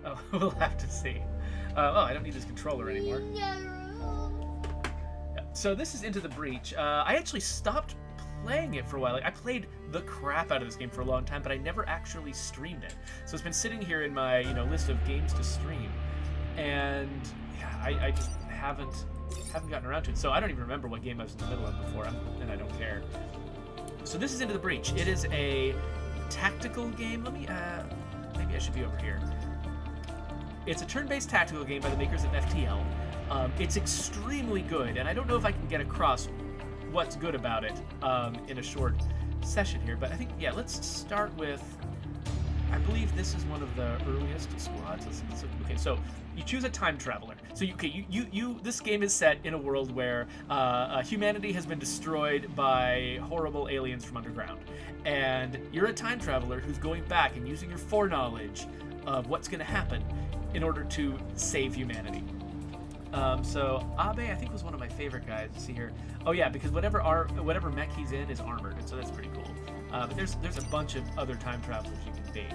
Oh, we'll have to see. Oh, I don't need this controller anymore. So this is Into the Breach. I actually stopped playing it for a while. Like, I played the crap out of this game for a long time, but I never actually streamed it. So it's been sitting here in my list of games to stream, and yeah, I just haven't gotten around to it. So I don't even remember what game I was in the middle of before, and I don't care. So this is Into the Breach. It is a tactical game. Let me maybe I should be over here. It's a turn-based tactical game by the makers of FTL. It's extremely good, and I don't know if I can get across what's good about it in a short session here, but I think, yeah, let's start with, I believe this is one of the earliest squads. Okay, so you choose a time traveler. So this game is set in a world where humanity has been destroyed by horrible aliens from underground, and you're a time traveler who's going back and using your foreknowledge of what's going to happen in order to save humanity. So Abe, I think, was one of my favorite guys. See here. Oh yeah, because whatever mech he's in is armored, and so that's pretty cool. But there's a bunch of other time travelers you can be.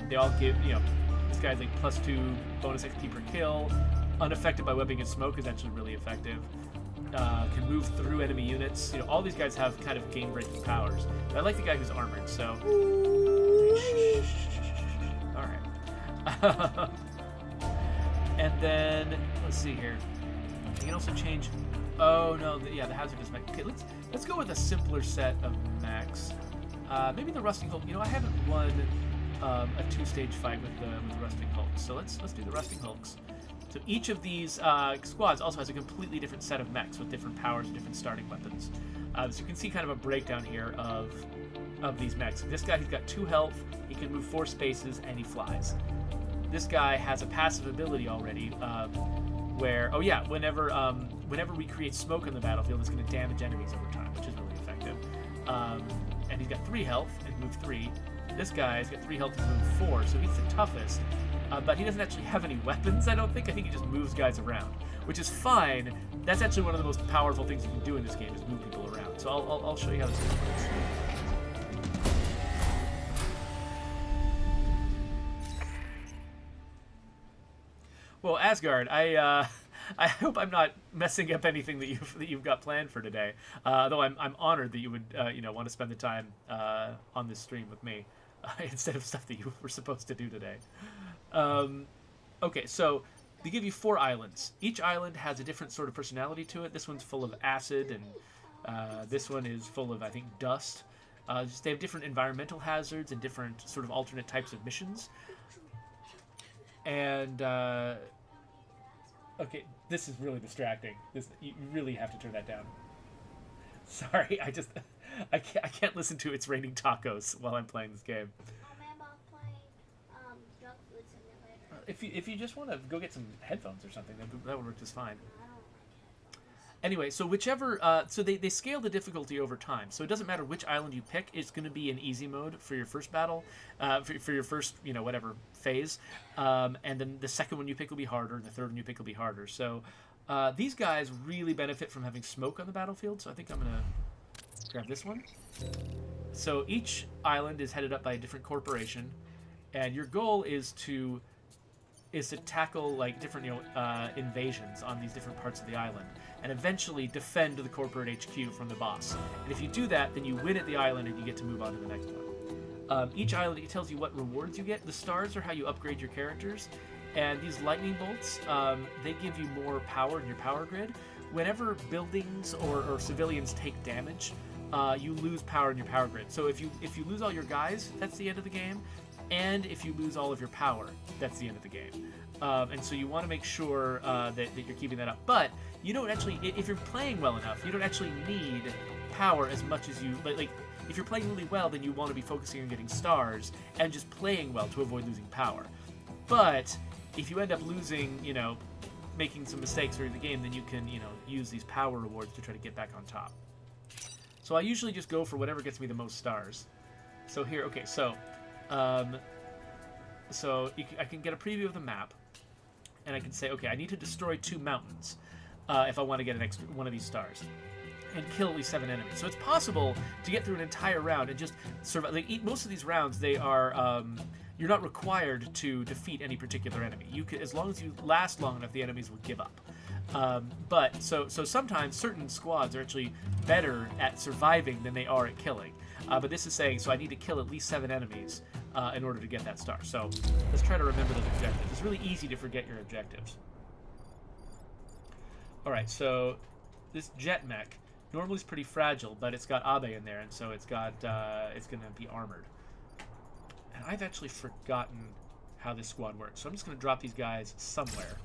They all give, this guy's like +2 bonus XP per kill. Unaffected by webbing and smoke is actually really effective. Can move through enemy units. All these guys have kind of game-breaking powers. But I like the guy who's armored. So. All right. And then, let's see here. You can also change. Oh no, the hazardous mech. Okay, let's go with a simpler set of mechs. Maybe the Rusting Hulk. I haven't won a 2-stage fight with the Rusting Hulks, so let's do the Rusting Hulks. So each of these squads also has a completely different set of mechs with different powers and different starting weapons. So you can see kind of a breakdown here of these mechs. This guy, he's got 2 health. He can move 4 spaces and he flies. This guy has a passive ability already, where, whenever we create smoke on the battlefield, it's going to damage enemies over time, which is really effective. And he's got 3 health and move 3. This guy's got 3 health and move 4, so he's the toughest. But he doesn't actually have any weapons, I don't think. I think he just moves guys around, which is fine. That's actually one of the most powerful things you can do in this game, is move people around. So I'll show you how this works. Well, Asgard, I hope I'm not messing up anything that you've got planned for today. Though I'm honored that you would want to spend the time on this stream with me instead of stuff that you were supposed to do today. Okay, so they give you 4 islands. Each island has a different sort of personality to it. This one's full of acid, and this one is full of, I think, dust. They have different environmental hazards and different sort of alternate types of missions. And okay, this is really distracting. You really have to turn that down. Sorry, I can't listen to It's Raining Tacos while I'm playing this game. Junk food simulator. If you just want to go get some headphones or something, that would work just fine. Anyway, so whichever, so they scale the difficulty over time. So it doesn't matter which island you pick, it's going to be in easy mode for your first battle, for your first, whatever phase. And then the second one you pick will be harder, and the third one you pick will be harder. So these guys really benefit from having smoke on the battlefield, so I think I'm going to grab this one. So each island is headed up by a different corporation, and your goal is to tackle like different invasions on these different parts of the island, and eventually defend the corporate HQ from the boss. And if you do that, then you win at the island and you get to move on to the next one. Each island, it tells you what rewards you get. The stars are how you upgrade your characters, and these lightning bolts, they give you more power in your power grid. Whenever buildings or civilians take damage, you lose power in your power grid. So if you lose all your guys, that's the end of the game. And if you lose all of your power, that's the end of the game. And so you want to make sure that you're keeping that up. But you don't actually, if you're playing well enough, you don't actually need power as much as you, like if you're playing really well, then you want to be focusing on getting stars and just playing well to avoid losing power. But if you end up losing, making some mistakes during the game, then you can, use these power rewards to try to get back on top. So I usually just go for whatever gets me the most stars. So here, okay, so I can get a preview of the map, and I can say, okay, I need to destroy 2 mountains if I want to get an extra one of these stars, and kill at least 7 enemies. So it's possible to get through an entire round and just survive. Like, most of these rounds, they are you're not required to defeat any particular enemy. You can, as long as you last long enough, the enemies will give up. But so sometimes certain squads are actually better at surviving than they are at killing. But this is saying, so I need to kill at least 7 enemies in order to get that star. So let's try to remember those objectives. It's really easy to forget your objectives. All right, so this jet mech normally is pretty fragile, but it's got Abe in there, and so it's got it's going to be armored. And I've actually forgotten how this squad works, so I'm just going to drop these guys somewhere,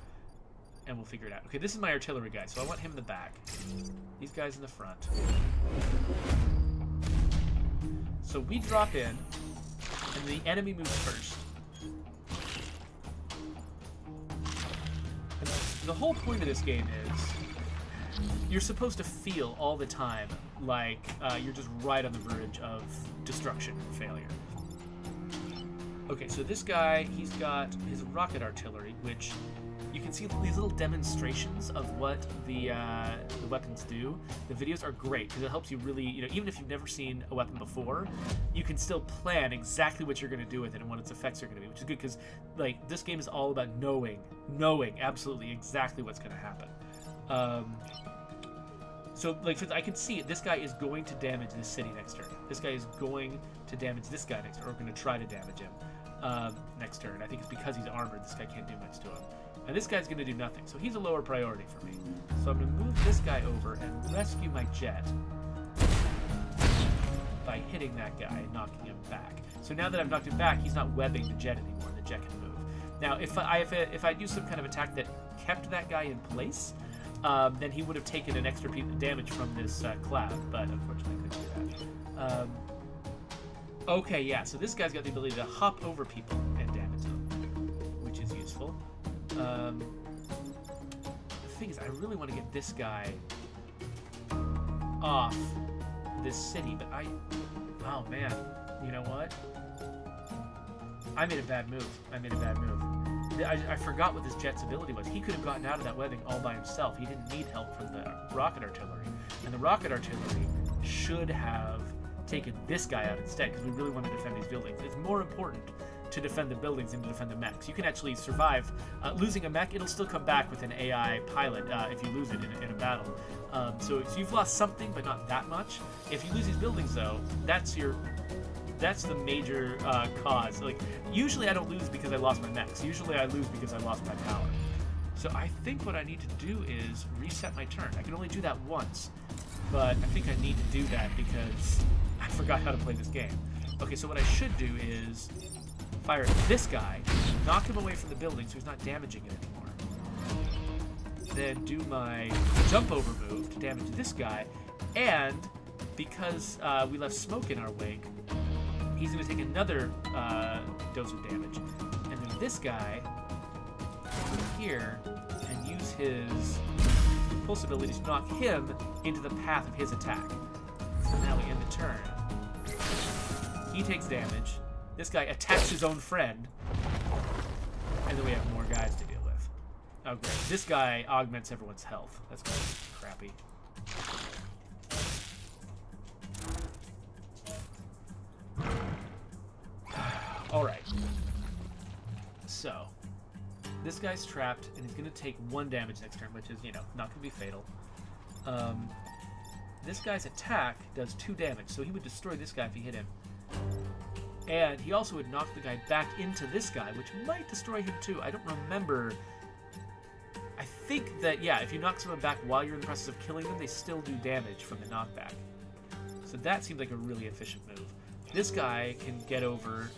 and we'll figure it out. Okay, this is my artillery guy, so I want him in the back. These guys in the front. So we drop in, and the enemy moves first. And the whole point of this game is you're supposed to feel all the time like you're just right on the verge of destruction and failure. Okay, so this guy, he's got his rocket artillery, which you can see these little demonstrations of what the weapons do. The videos are great because it helps you really, even if you've never seen a weapon before, you can still plan exactly what you're going to do with it and what its effects are going to be, which is good because like this game is all about knowing absolutely exactly what's going to happen. So like I can see it. This guy is going to damage this city next turn. This guy is going to damage this guy next turn, or going to try to damage him next turn. I think it's because he's armored. This guy can't do much to him. And this guy's going to do nothing, so he's a lower priority for me. So I'm going to move this guy over and rescue my jet by hitting that guy and knocking him back. So now that I've knocked him back, he's not webbing the jet anymore. The jet can move. Now, if I do some kind of attack that kept that guy in place, then he would have taken an extra piece of damage from this cloud, but unfortunately I couldn't do that. Okay, yeah, so this guy's got the ability to hop over people and damage them, which is useful. The thing is, I really want to get this guy off this city, but oh man, you know what? I made a bad move. I forgot what this jet's ability was. He could have gotten out of that webbing all by himself. He didn't need help from the rocket artillery. And the rocket artillery should have taken this guy out instead, because we really want to defend these buildings. It's more important to defend the buildings than to defend the mechs. You can actually survive losing a mech. It'll still come back with an AI pilot if you lose it in a battle. So you've lost something, but not that much. If you lose these buildings, though, that's the major cause. Like, usually I don't lose because I lost my mechs. Usually I lose because I lost my power. So I think what I need to do is reset my turn. I can only do that once, but I think I need to do that because I forgot how to play this game. Okay, so what I should do is fire at this guy, knock him away from the building so he's not damaging it anymore. Then do my jump over move to damage this guy, and because we left smoke in our wake, he's going to take another dose of damage. And then this guy, over here, and use his pulse ability to knock him into the path of his attack. So now we end the turn. He takes damage. This guy attacks his own friend. And then we have more guys to deal with. Oh, great. This guy augments everyone's health. That's kind of crappy. Alright. So, this guy's trapped, and he's going to take 1 damage next turn, which is, not going to be fatal. This guy's attack does 2 damage, so he would destroy this guy if he hit him. And he also would knock the guy back into this guy, which might destroy him too. I don't remember. I think that, yeah, if you knock someone back while you're in the process of killing them, they still do damage from the knockback. So that seems like a really efficient move. This guy can get over,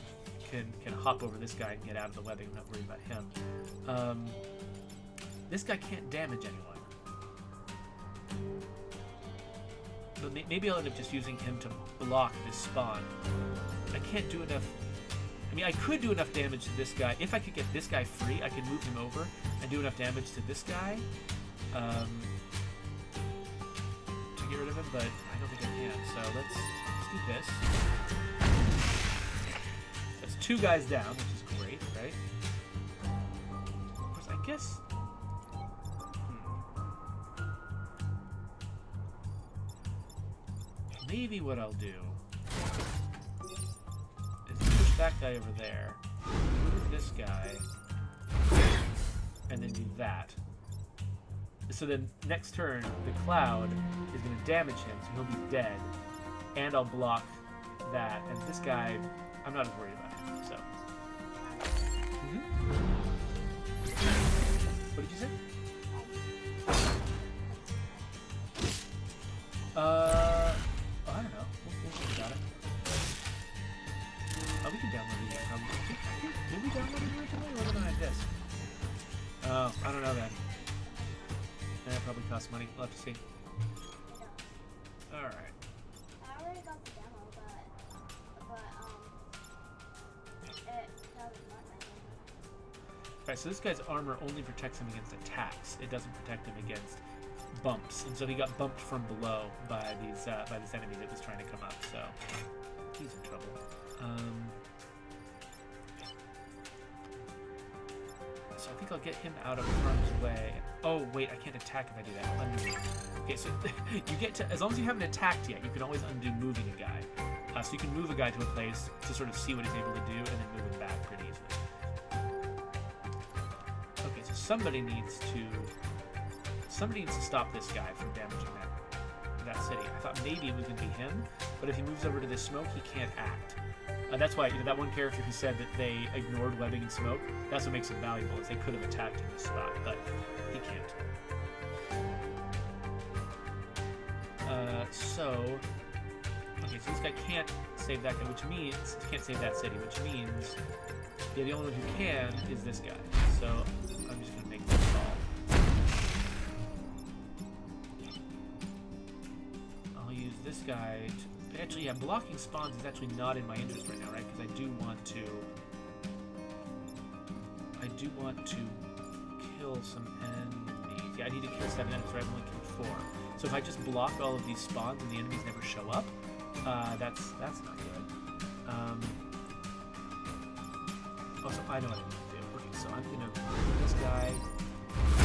can hop over this guy and get out of the webbing. I'm not worried about him. This guy can't damage anyone. But maybe I'll end up just using him to block this spawn. I can't do enough. I mean, I could do enough damage to this guy. If I could get this guy free, I could move him over and do enough damage to this guy to get rid of him, but I don't think I can. So let's do this. That's 2 guys down, which is great, right? Of course, I guess... Maybe what I'll do is push that guy over there. move this guy, and then do that. So then next turn, the cloud is going to damage him, so he'll be dead. And I'll block that. And this guy, I'm not as worried about him, so. What did you say? I don't know. We'll think about it. Oh, we can download it. Did we download it originally, or was it on a disc? Oh, I don't know then. That probably costs money. We'll have to see. Alright. I already got the demo, but it doesn't work my demo. Alright, so this guy's armor only protects him against attacks. It doesn't protect him against bumps. And so he got bumped from below by this enemy that was trying to come up, so he's in trouble. So I think I'll get him out of harm's way. Oh, wait, I can't attack if I do that. I'll undo. Okay, so you get to, as long as you haven't attacked yet, you can always undo moving a guy. So you can move a guy to a place to sort of see what he's able to do, and then move him back pretty easily. Okay, so somebody needs to stop this guy from damaging that city. I thought maybe it was going to be him, but if he moves over to this smoke, he can't act. That's why, that one character who said that they ignored webbing and smoke, that's what makes it valuable, is they could have attacked in this spot, but he can't. Okay, so this guy can't save that guy, which means, he can't save that city, which means, yeah, the only one who can is this guy. So, I'm just going to make this call. I'll use this guy to, actually, yeah, blocking spawns is actually not in my interest right now, right? Because I do want to kill some enemies. Yeah, I need to kill 7 enemies, so I've only killed 4. So if I just block all of these spawns and the enemies never show up, that's not good. Oh, so I know what I need to do. Okay, so I'm gonna kill this guy,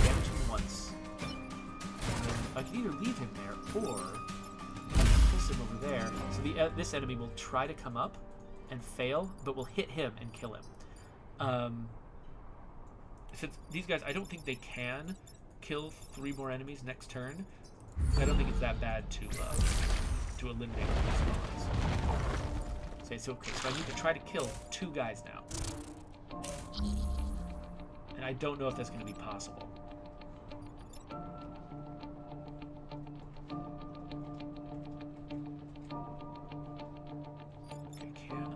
damage him once. And then I can either leave him there, or push him over there. So this enemy will try to come up and fail, but will hit him and kill him. Since these guys, I don't think they can kill 3 more enemies next turn. I don't think it's that bad to eliminate these spawns. So okay, so I need to try to kill 2 guys now. And I don't know if that's going to be possible. Okay, can I...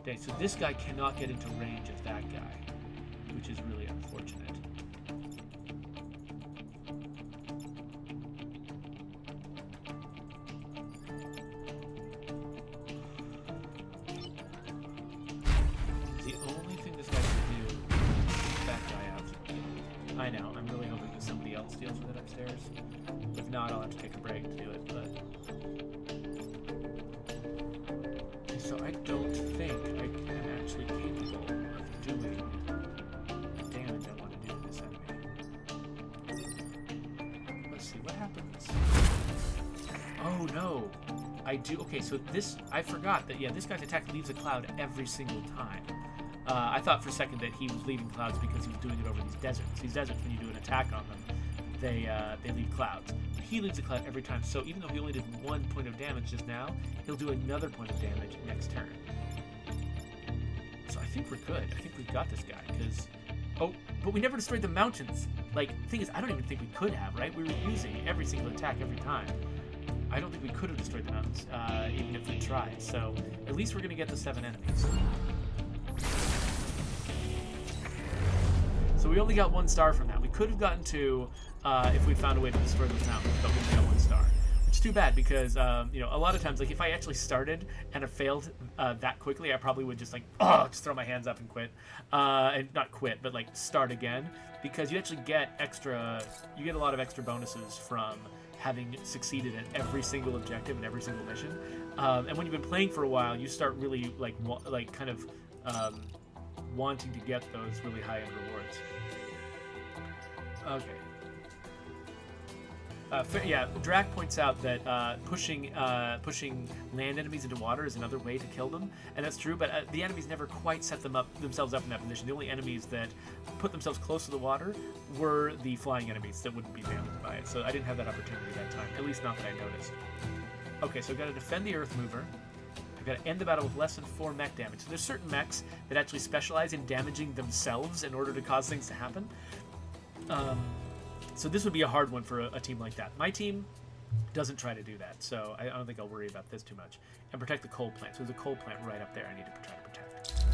Okay, so this guy cannot get into range of that guy, which is really unfortunate. I know, I'm really hoping that somebody else deals with it upstairs. If not, I'll have to take a break to do it, but... So I don't think I am actually capable of doing the damage I want to do to this enemy. Let's see, what happens? Oh no! I do, okay, so this, I forgot that, yeah, this guy's attack leaves a cloud every single time. I thought for a second that he was leaving clouds because he was doing it over these deserts. These deserts, when you do an attack on them, they leave clouds. He leaves a cloud every time, so even though he only did 1 point of damage just now, he'll do another point of damage next turn. So I think we're good. I think we've got this guy, because... Oh, but we never destroyed the mountains! Like, the thing is, I don't even think we could have, right? We were using every single attack every time. I don't think we could have destroyed the mountains, even if we tried. So, at least we're going to get the 7 enemies. So we only got 1 star from that. We could have gotten 2 if we found a way to destroy those mountains, but we only got 1 star. Which is too bad because, a lot of times, like, if I actually started and have failed that quickly, I probably would just, like, just throw my hands up and quit. And not quit, but, like, start again. Because you actually get a lot of extra bonuses from having succeeded at every single objective and every single mission. And when you've been playing for a while, you start really, kind of wanting to get those really high-end rewards. Okay. Yeah, Drac points out that pushing land enemies into water is another way to kill them, and that's true. But the enemies never quite set themselves up in that position. The only enemies that put themselves close to the water were the flying enemies that wouldn't be damaged by it. So I didn't have that opportunity that time, at least not that I noticed. Okay, so I've got to defend the Earth Mover. I've got to end the battle with less than 4 mech damage. So there's certain mechs that actually specialize in damaging themselves in order to cause things to happen. So this would be a hard one for a team like that. My team doesn't try to do that, so I don't think I'll worry about this too much. And protect the coal plant. So there's a coal plant right up there I need to try to protect.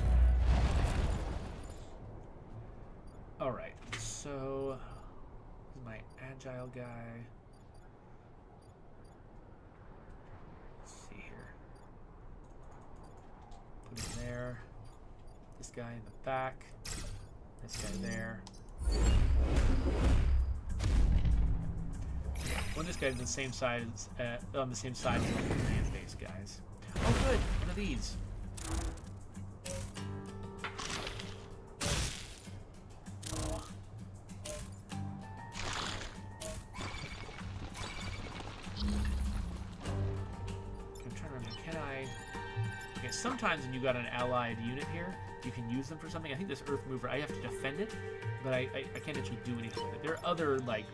Alright, so this is my agile guy. Let's see here. Put him there. This guy in the back. This guy there. When this guy's on the same side as the land base guys. Oh, good, one of these. Oh. I'm trying to remember. Can I? Okay, sometimes when you got an allied unit here, you can use them for something. I think this Earth Mover, I have to defend it, but I can't actually do anything with it. There are other like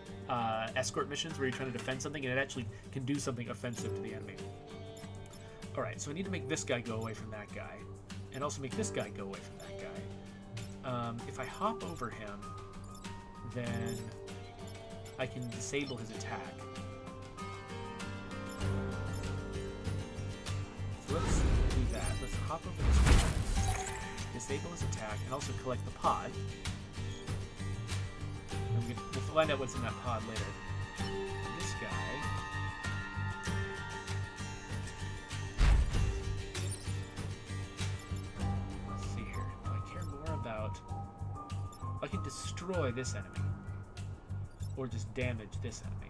escort missions where you're trying to defend something and it actually can do something offensive to the enemy. Alright, so I need to make this guy go away from that guy, and also make this guy go away from that guy. If I hop over him, then I can disable his attack. So let's do that. Let's hop over this guy, disable his attack, and also collect the pod. We'll find out what's in that pod later. This guy. Let's see here. Do I care more about... I can destroy this enemy. Or just damage this enemy.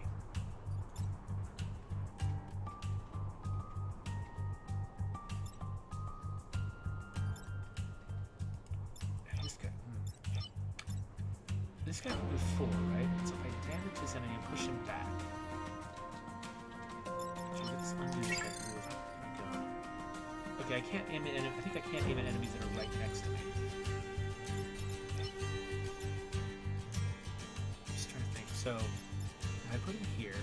This guy can move 4, right? So if I damage this enemy and push him back. Let's undo this guy's move. There we go. Okay, I can't aim at I think I can't aim at enemies that are right next to me. I'm just trying to think. So if I put him here,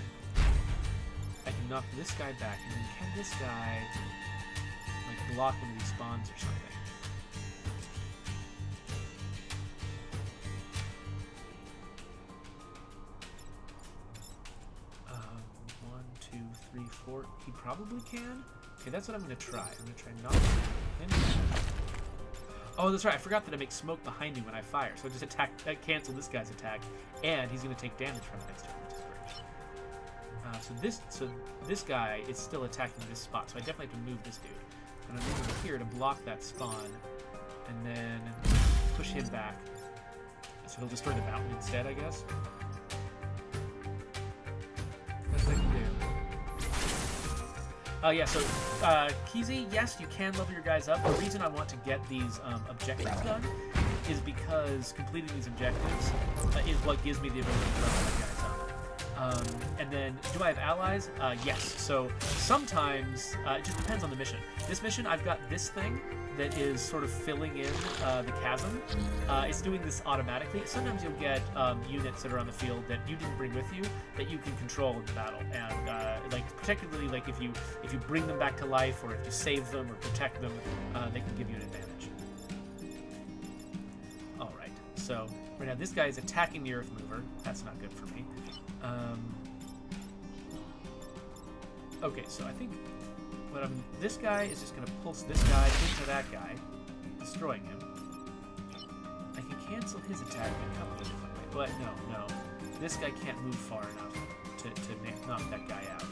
I can knock this guy back, and then can this guy like block one of these spawns or something? 3, 4. He probably can. Okay, that's what I'm going to try. I'm going to try not to hit him. Oh, that's right. I forgot that I make smoke behind me when I fire. So I just cancel this guy's attack, and he's going to take damage from it next turn, which is great. So this guy is still attacking this spot. So I definitely have to move this dude. And I'm moving here to block that spawn, and then push him back. So he'll destroy the mountain instead, I guess. That's what I can do. Yeah, so, Keezy, yes, you can level your guys up. The reason I want to get these objectives done is because completing these objectives is what gives me the ability to level my guys up. And then, do I have allies? Yes. So, sometimes, it just depends on the mission. This mission, I've got this thing that is sort of filling in the chasm. It's doing this automatically. Sometimes you'll get units that are on the field that you didn't bring with you that you can control in the battle, and like particularly like if you bring them back to life, or if you save them or protect them, they can give you an advantage. All right. So right now this guy is attacking the Earth Mover. That's not good for me. Okay, so I think. This guy is just going to pulse this guy into that guy, destroying him. I can cancel his attack in a couple of different ways, but no. This guy can't move far enough to knock that guy out.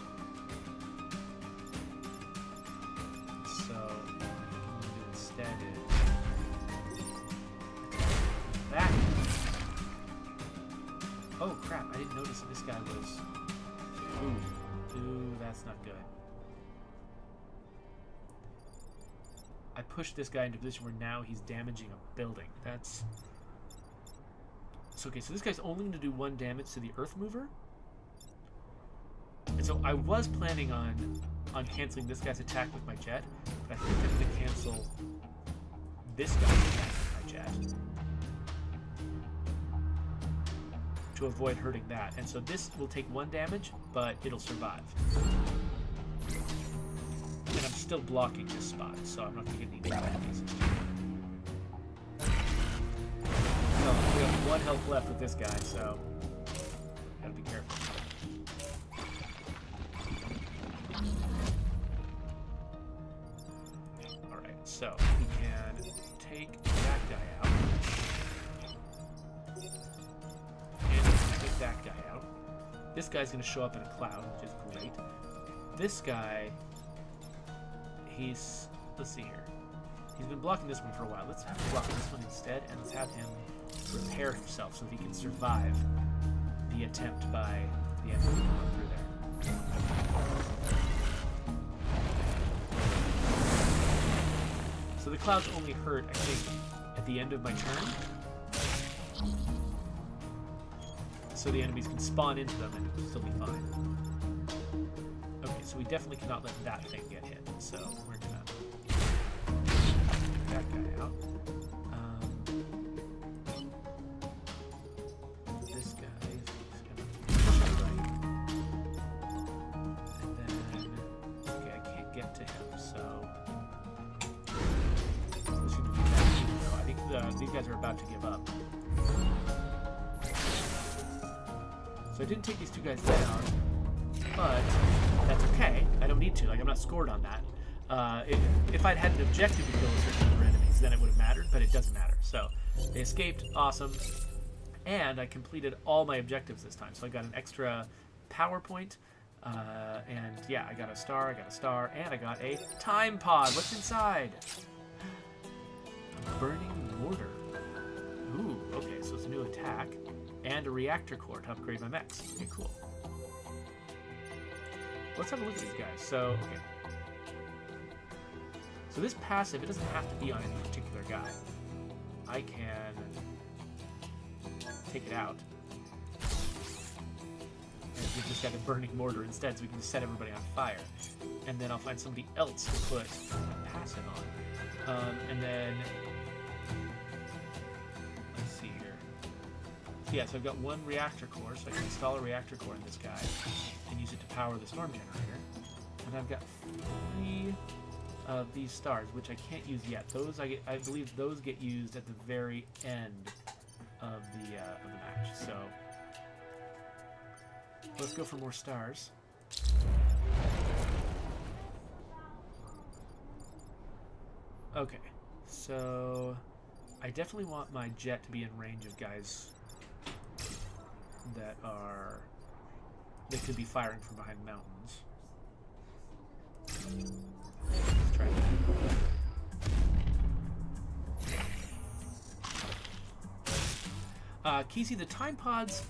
So, what I can do instead is... that. Oh, crap, I didn't notice that this guy was... Ooh, that's not good. I pushed this guy into a position where now he's damaging a building. That's... So, okay, so this guy's only going to do 1 damage to the Earth Mover. it. And so I was planning on canceling this guy's attack with my jet, but I think I'm going to cancel this guy's attack with my jet to avoid hurting that. And so this will take 1 damage, but it'll survive. And I'm still blocking this spot, so I'm not going to get any damage pieces. So we have 1 health left with this guy, so gotta be careful. Alright, so we can take that guy out. And we can take that guy out. This guy's going to show up in a cloud, which is great. This guy, let's see here. He's been blocking this one for a while. Let's have him block this one instead, and let's have him repair himself so that he can survive the attempt by the enemy going through there. So the clouds only hurt, I think, at the end of my turn. So the enemies can spawn into them and it'll still be fine. Okay, so we definitely cannot let that thing get hit. So we're gonna take that guy out. This guy is gonna push it right. And then, okay, I can't get to him, so this is gonna be bad too, though. I think these guys are about to give up. So I didn't take these 2 guys down, but that's okay. I don't need to. Like, I'm not scored on that. If I'd had an objective to kill a certain number of enemies, then it would have mattered, but it doesn't matter. So they escaped. Awesome. And I completed all my objectives this time. So I got an extra power point. And yeah, I got a star, and I got a time pod. What's inside? A burning mortar. Ooh, okay, so it's a new attack. And a reactor core to upgrade my mechs. Okay, cool. Let's have a look at these guys. So, okay. So this passive, it doesn't have to be on any particular guy. I can take it out. And we just got a burning mortar instead, so we can just set everybody on fire. And then I'll find somebody else to put a passive on. And then... let's see here. So yeah, so I've got 1 reactor core, so I can install a reactor core in this guy and use it to power the storm generator. And I've got 3 of these stars, which I can't use yet. Those I believe those get used at the very end of the match. So let's go for more stars. Okay, so I definitely want my jet to be in range of guys that could be firing from behind mountains. Let's try that. Kesey, the time pods,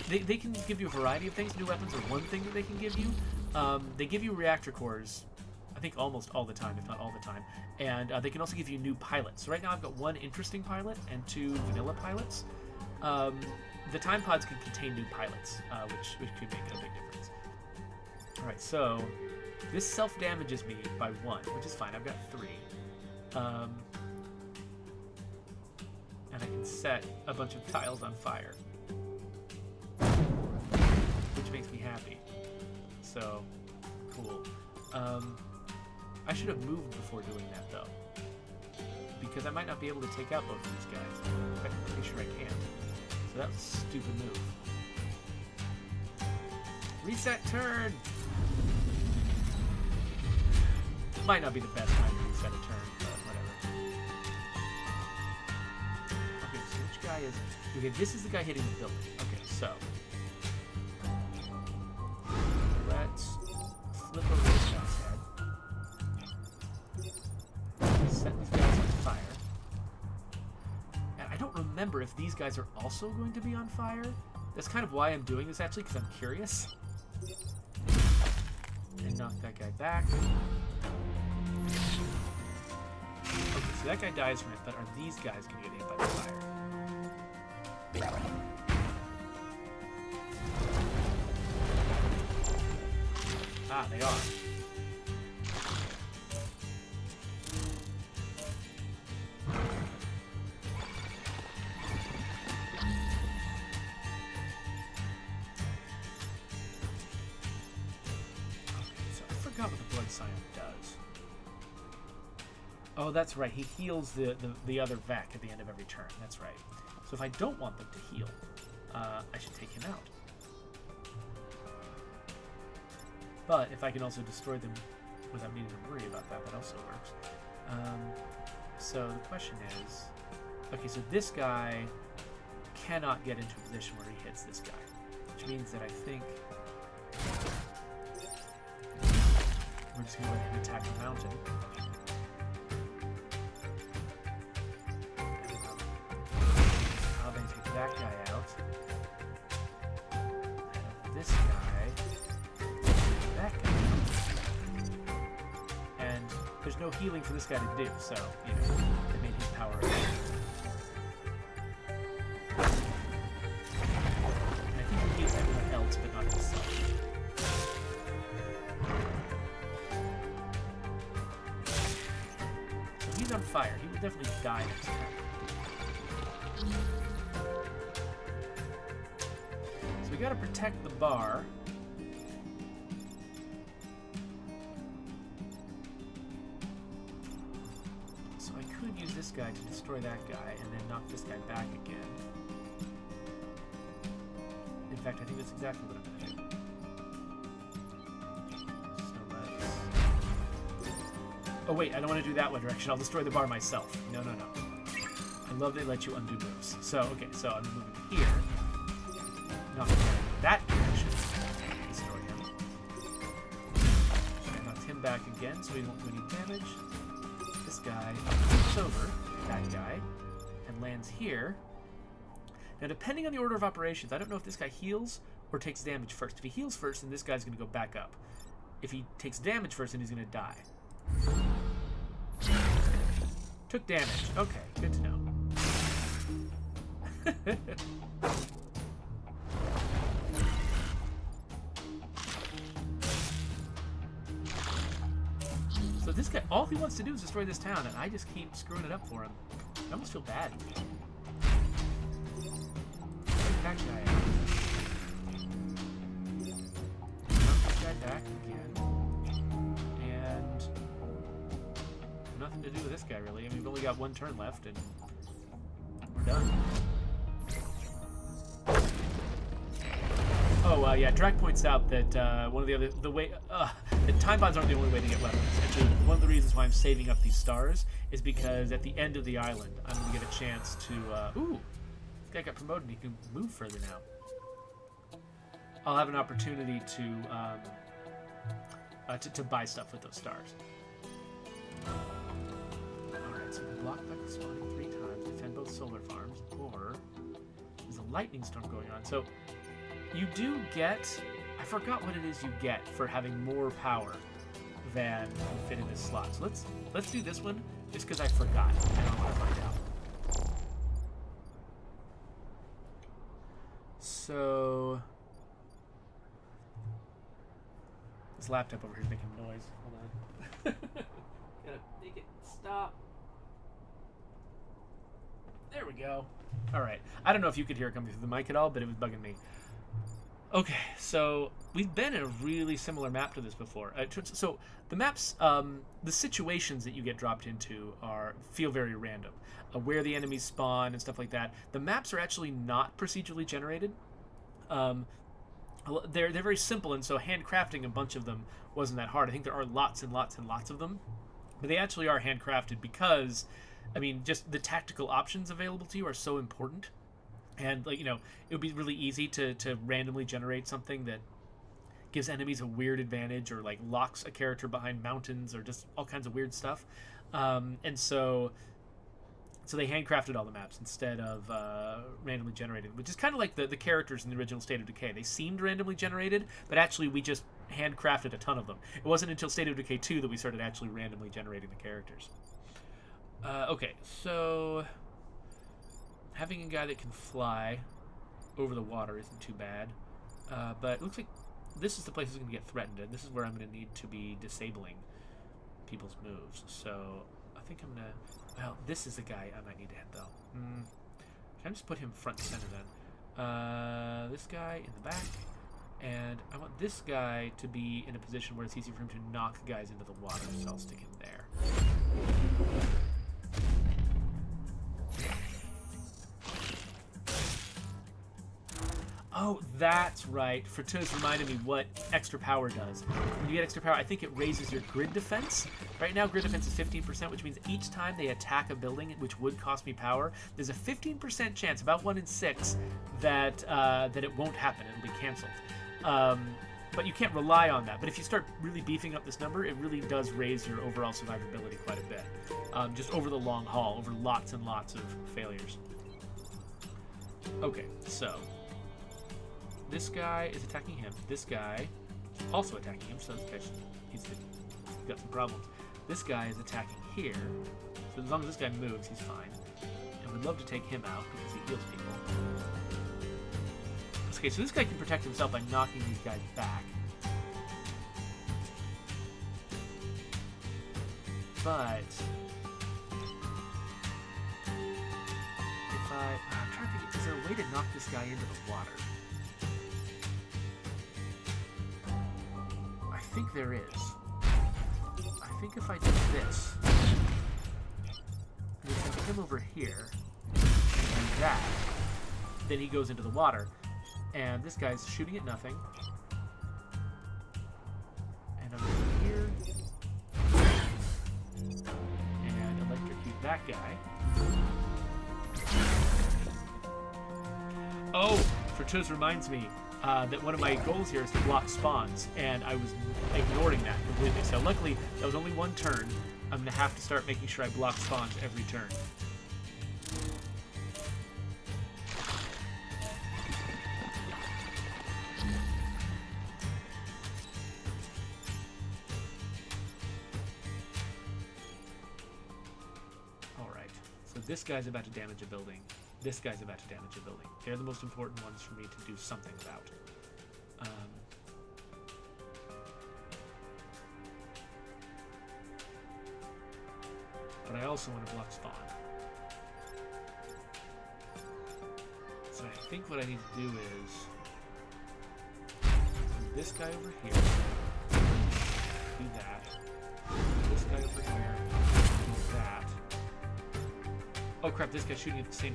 they can give you a variety of things. New weapons are one thing that they can give you. They give you reactor cores, I think almost all the time, if not all the time. And they can also give you new pilots. So right now I've got 1 interesting pilot and 2 vanilla pilots. The time pods can contain new pilots, which could make a big difference. Alright, so this self-damages me by 1, which is fine. I've got 3. And I can set a bunch of tiles on fire, which makes me happy. So, cool. I should have moved before doing that, though, because I might not be able to take out both of these guys. In fact, I'm pretty sure I can. So that was a stupid move. Reset turn! Might not be the best time to reset a turn, but whatever. Okay, so which guy is... okay, this is the guy hitting the building. Okay, so... let's flip over this guy's head. Set these guys on fire. And I don't remember if these guys are also going to be on fire. That's kind of why I'm doing this, actually, because I'm curious. And knock that guy back. Okay, so that guy dies from it, but are these guys going to get hit by the fire? Ah, they are. So I forgot what the Blood Scion does. Oh, that's right. He heals the other Vec at the end of every turn. That's right. So if I don't want them to heal, I should take him out. But if I can also destroy them without needing to worry about that, that also works. So the question is... Okay, so this guy cannot get into a position where he hits this guy. Which means that I think... we're just going to let him attack the mountain. I'll then take that guy out. And this guy... that guy. And there's no healing for this guy to do, so, you know, it made his power up. And I think he heals everyone else, but not himself. So he's on fire. He will definitely die next time. So we gotta protect the bar. Use this guy to destroy that guy and then knock this guy back again. In fact, I think that's exactly what I'm going to do. So let's... Oh wait, I don't want to do that one direction. I'll destroy the bar myself. No, no, no. I love they let you undo moves. So, okay, so I'm moving here. Knock him in that direction. Destroy him. I knocked him back again so he won't do any damage. This guy flips over that guy and lands here. Now, depending on the order of operations, I don't know if this guy heals or takes damage first. If he heals first, then this guy's going to go back up. If he takes damage first, then he's going to die. Took damage. Okay, good to know. So this guy, all he wants to do is destroy this town, and I just keep screwing it up for him. I almost feel bad. Take that guy out. Knock this guy back again. And nothing to do with this guy, really. I mean, we've only got one turn left, and we're done. Oh, yeah, Drac points out that one of the way, the time bonds aren't the only way to get weapons. Actually, one of the reasons why I'm saving up these stars is because at the end of the island, I'm going to get a chance to, ooh, this guy got promoted, he can move further now. I'll have an opportunity to buy stuff with those stars. Alright, so we can block back the spawning 3 times, defend both solar farms, or there's a lightning storm going on. So, you do get... I forgot what it is you get for having more power than can fit in this slot. So let's do this one just because I forgot. I don't want to find out. So this laptop over here is making noise. Hold on. Gotta make it stop. There we go. All right. I don't know if you could hear it coming through the mic at all, but it was bugging me. Okay, so we've been in a really similar map to this before. So the maps, the situations that you get dropped into feel very random. Where the enemies spawn and stuff like that. The maps are actually not procedurally generated. They're very simple, and so handcrafting a bunch of them wasn't that hard. I think there are lots and lots and lots of them, but they actually are handcrafted because, I mean, just the tactical options available to you are so important. And, like, you know, it would be really easy to randomly generate something that gives enemies a weird advantage or, like, locks a character behind mountains or just all kinds of weird stuff. And so they handcrafted all the maps instead of randomly generated, which is kind of like the characters in the original State of Decay. They seemed randomly generated, but actually we just handcrafted a ton of them. It wasn't until State of Decay 2 that we started actually randomly generating the characters. Okay, so... having a guy that can fly over the water isn't too bad, but it looks like this is the place that's going to get threatened, and this is where I'm going to need to be disabling people's moves. So I think I'm going to... Well, this is the guy I might need to hit, though. Can I just put him front and center, then? This guy in the back. And I want this guy to be in a position where it's easy for him to knock guys into the water, so I'll stick him there. Oh, that's right. Fortuz reminded me what extra power does. When you get extra power, I think it raises your grid defense. Right now, grid defense is 15%, which means each time they attack a building, which would cost me power, there's a 15% chance, about 1 in 6, that it won't happen. It'll be canceled. But you can't rely on that. But if you start really beefing up this number, it really does raise your overall survivability quite a bit. Just over the long haul, over lots and lots of failures. Okay, so... this guy is attacking him. This guy is also attacking him, so this guy he's got some problems. This guy is attacking here, so as long as this guy moves, he's fine. And we'd love to take him out because he heals people. Okay, so this guy can protect himself by knocking these guys back. But... if I'm trying to think, is there a way to knock this guy into the water? I think there is. I think if I do this, and if I get him over here, and that, then he goes into the water. And this guy's shooting at nothing. And over here. And electrocute that guy. Oh! Fortuz reminds me that one of my goals here is to block spawns, and I was ignoring that completely. So luckily, that was only one turn. I'm going to have to start making sure I block spawns every turn. Alright, so this guy's about to damage a building. This guy's about to damage a building. They're the most important ones for me to do something about. But I also want to block spawn. So I think what I need to do is move this guy over here. Do that. Move this guy over here. Do that. Oh crap, this guy's shooting at the same...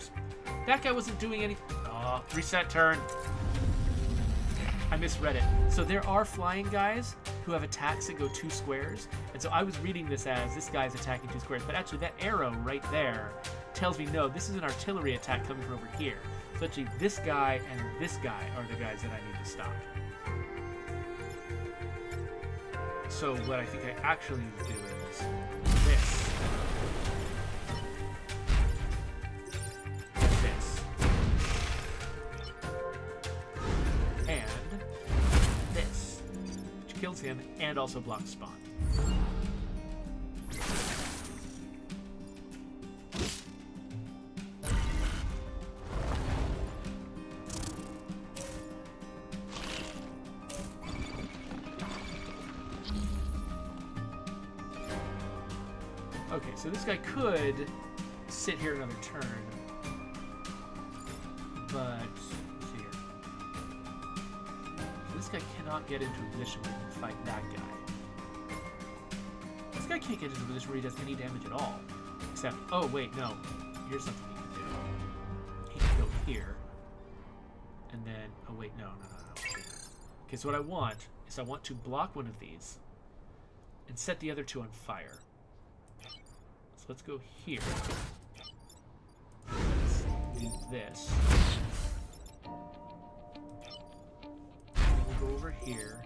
That guy wasn't doing anything. Oh, reset turn. I misread it. So there are flying guys who have attacks that go 2 squares. And so I was reading this as this guy's attacking 2 squares. But actually that arrow right there tells me, no, this is an artillery attack coming from over here. So actually this guy and this guy are the guys that I need to stop. So what I think I actually need to do is this. Kills him and also blocks spawn. Okay, so this guy could sit here another turn, but this guy cannot get into a position where he can fight that guy. This guy can't get into a position where he does any damage at all. Except, oh wait, no. Here's something he can do. He can go here. And then, oh wait, no. Okay, so what I want is I want to block one of these and set the other 2 on fire. So let's go here. Let's do this. Go over here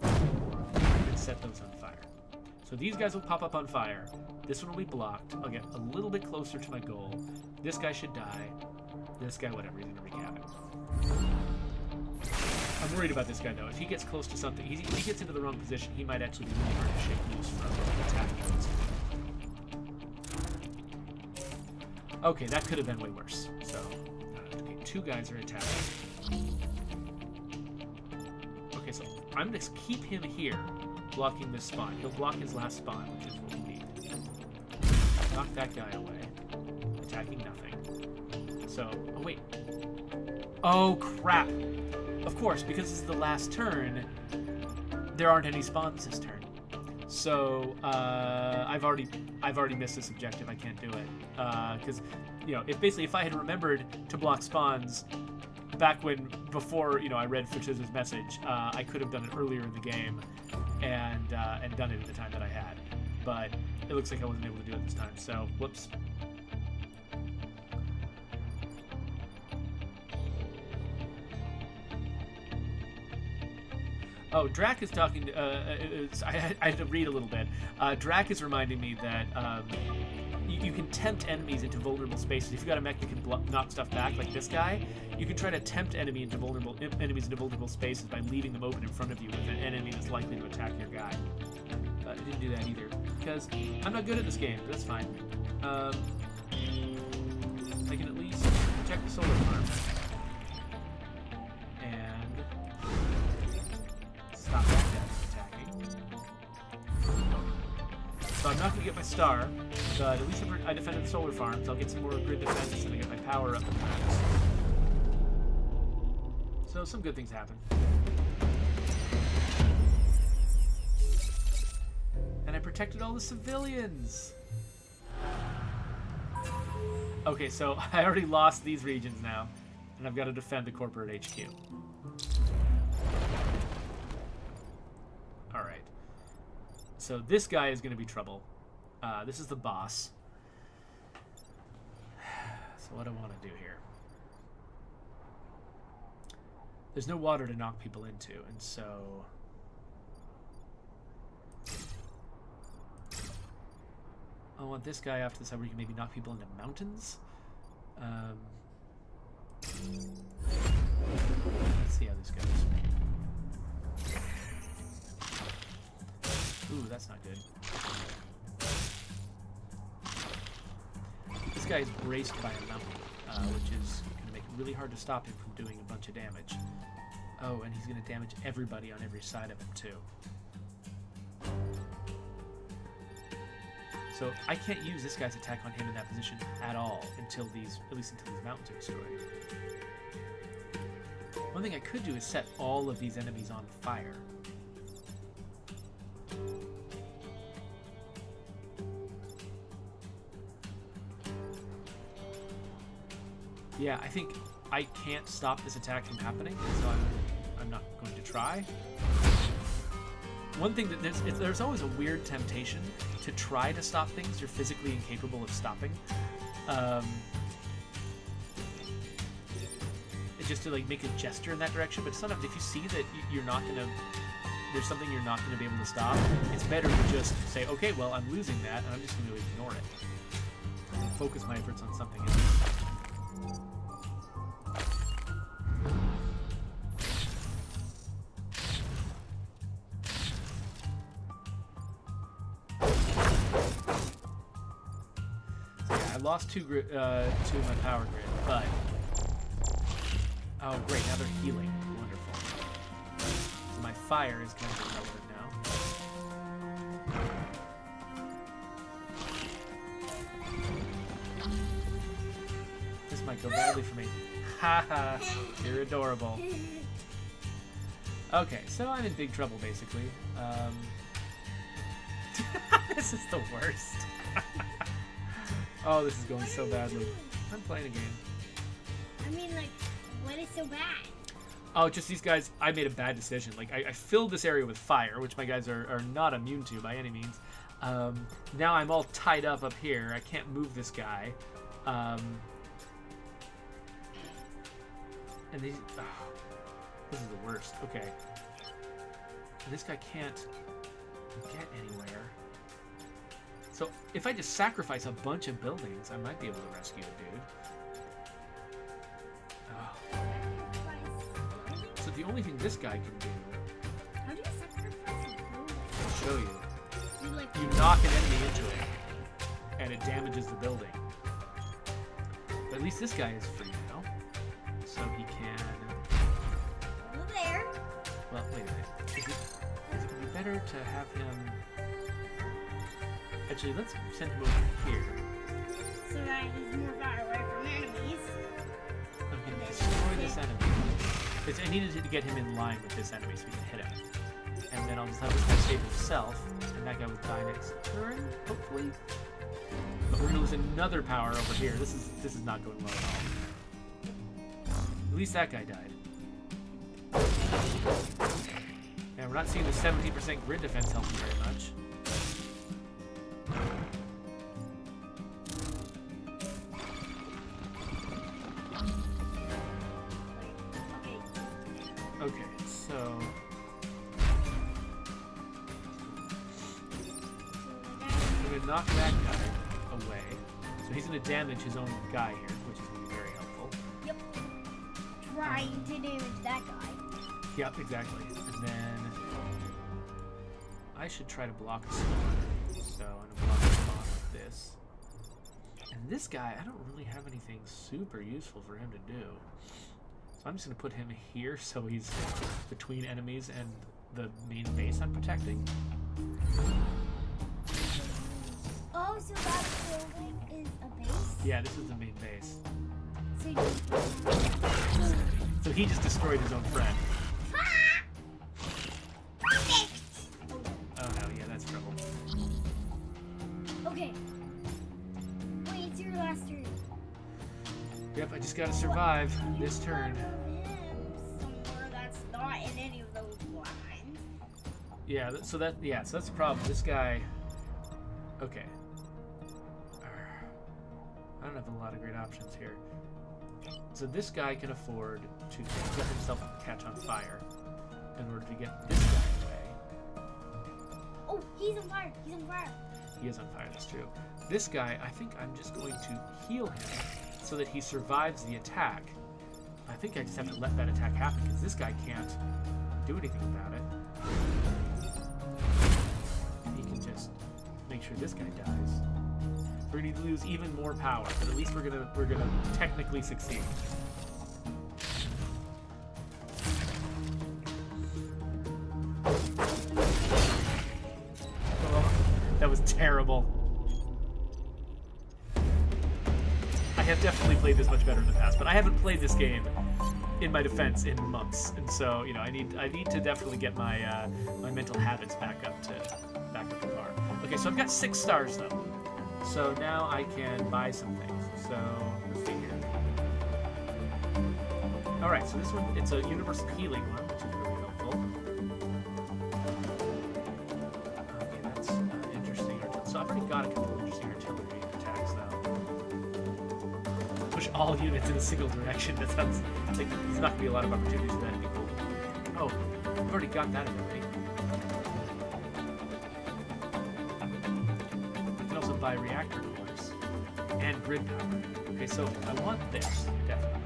and set those on fire. So these guys will pop up on fire. This one will be blocked. I'll get a little bit closer to my goal. This guy should die. This guy, whatever, he's gonna wreak havoc. I'm worried about this guy though. If he gets close to something, if he gets into the wrong position, he might actually be really hard to shake loose from attacking us. Okay, that could have been way worse. So, okay, 2 guys are attacking. Okay, so I'm going to keep him here, blocking this spawn. He'll block his last spawn, which is what we need. Knock that guy away. Attacking nothing. So, oh wait. Oh crap! Of course, because this is the last turn, there aren't any spawns this turn. So I've already missed this objective. I can't do it because if I had remembered to block spawns back before I read Fish's message, I could have done it earlier in the game and done it at the time that I had. But it looks like I wasn't able to do it this time. So whoops. Oh, Drac is talking to... I had to read a little bit. Drac is reminding me that you can tempt enemies into vulnerable spaces. If you've got a mech that can knock stuff back, like this guy, you can try to tempt enemies into vulnerable spaces by leaving them open in front of you with an enemy that's likely to attack your guy. I didn't do that either, because I'm not good at this game. That's fine. I can at least protect the solar farm. Stop that guy from attacking. So I'm not going to get my star, but at least I defended the solar farms. I'll get some more grid defense and I get my power up. So some good things happen. And I protected all the civilians! Okay, so I already lost these regions now, and I've got to defend the corporate HQ. Alright. So this guy is going to be trouble. This is the boss. So what do I want to do here? There's no water to knock people into, and so... I want this guy off to the side where you can maybe knock people into mountains. Let's see how this goes. Ooh, that's not good. This guy is braced by a mountain, which is going to make it really hard to stop him from doing a bunch of damage. Oh, and he's going to damage everybody on every side of him, too. So I can't use this guy's attack on him in that position at all until at least until these mountains are destroyed. One thing I could do is set all of these enemies on fire. Yeah, I think I can't stop this attack from happening, so I'm not going to try. One thing that there's always a weird temptation to try to stop things you're physically incapable of stopping. Just to like make a gesture in that direction, but sometimes if you see that there's something you're not gonna be able to stop, it's better to just say, okay, well, I'm losing that, and I'm just gonna ignore it and focus my efforts on something else. I lost two of my power grid, but oh great, now they're healing. Wonderful. So my fire is going to be relevant now. This might go badly for me. Haha, you're adorable. Okay, so I'm in big trouble basically. This is the worst. Oh, this is going so badly. I'm playing a game. I mean, like, what is so bad? Oh, just these guys, I made a bad decision. Like, I filled this area with fire, which my guys are not immune to by any means. Now I'm all tied up here. I can't move this guy. And these... Oh, this is the worst. Okay. And this guy can't get anywhere. So if I just sacrifice a bunch of buildings, I might be able to rescue the dude. Oh. So the only thing this guy can do... How do you sacrifice a building? I'll show you. You knock an enemy into it, and it damages the building. But at least this guy is free now. So he can... Over there. Well, wait a minute. Is better to have him... Actually, let's send him over here. So that he's more far away from enemies. Okay, destroy this enemy. I needed to get him in line with this enemy so we can hit him. And then I'll just have this guy save himself, and that guy will die next turn, hopefully. But we're gonna lose another power over here. This is not going well at all. At least that guy died. And we're not seeing the 70% grid defense helping very much. Okay, so I'm gonna knock that guy away. So he's gonna damage his own guy here, which is gonna be very helpful. Yep. Trying to damage that guy. Yep, exactly. And then I should try to block a spawn. So I'm gonna block a spawn like this. And this guy, I don't really have anything super useful for him to do. So I'm just going to put him here so he's between enemies and the main base I'm protecting. Oh, so that building is a base? Yeah, this is the main base. So you... So he just destroyed his own friend. Perfect! Oh no, yeah, that's trouble. Okay. Wait, it's your last turn. Yep, I just got to survive this turn. Somewhere that's not in any of those lines. Yeah, so that's the problem. This guy... Okay. I don't have a lot of great options here. So this guy can afford to get himself catch on fire in order to get this guy away. Oh, he's on fire! He's on fire! He is on fire, that's true. This guy, I think I'm just going to heal him so that he survives the attack. I think I just have to let that attack happen because this guy can't do anything about it. He can just make sure this guy dies. We're going to lose even more power, but at least we're gonna technically succeed. Oh, that was terrible. I have definitely played this much better in the past, but I haven't played this game, in my defense, in months, and so I need to definitely get my my mental habits back up to par. Okay, so I've got 6 stars though. So now I can buy some things. So let's see here. All right, so this one, it's a universal healing one, which is really helpful. Okay, that's interesting. So I've already got a couple of interesting artillery attacks though. Push all units in a single direction. That sounds like there's not gonna be a lot of opportunities for that to be cool. Oh, I've already got that ability. Buy reactor cores and grid power. Okay, so I want this, definitely.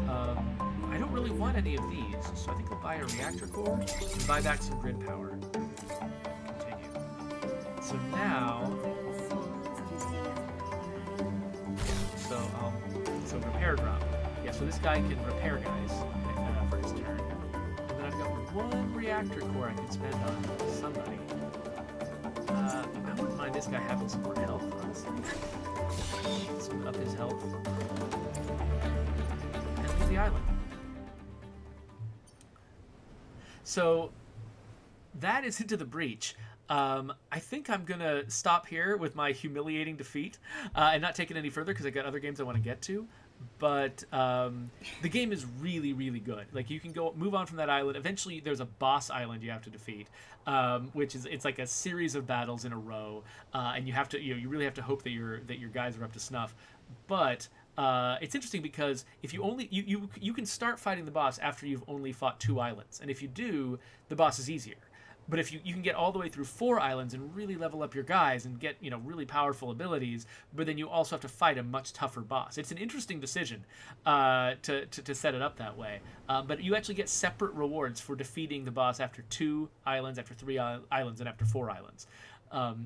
I don't really want any of these, so I think I'll buy a reactor core and buy back some grid power. Continue. So now... So repair drop. Yeah, so this guy can repair guys for his turn. And then I've got 1 reactor core I can spend on somebody. I wouldn't mind this guy having some more health, honestly. Some up his health. And leave the island. So that is Into the Breach. I think I'm gonna stop here with my humiliating defeat and not take it any further because I got other games I want to get to. But the game is really, really good. Like you can move on from that island. Eventually, there's a boss island you have to defeat, which is it's like a series of battles in a row, and you have to you really have to hope that your guys are up to snuff. But it's interesting because if you only you can start fighting the boss after you've only fought 2 islands, and if you do, the boss is easier. But if you can get all the way through 4 islands and really level up your guys and get really powerful abilities, but then you also have to fight a much tougher boss. It's an interesting decision to set it up that way. But you actually get separate rewards for defeating the boss after 2 islands, after 3 islands, and after 4 islands.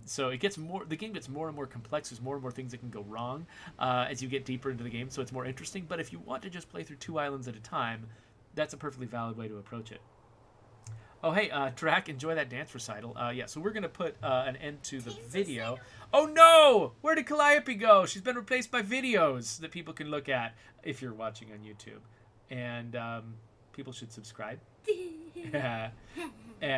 So it gets the game gets more and more complex. There's more and more things that can go wrong as you get deeper into the game. So it's more interesting. But if you want to just play through 2 islands at a time, that's a perfectly valid way to approach it. Oh, hey, Drac, enjoy that dance recital. Yeah, so we're going to put an end to the Can you video. say Oh, no! Where did Calliope go? She's been replaced by videos that people can look at if you're watching on YouTube. And people should subscribe. that? and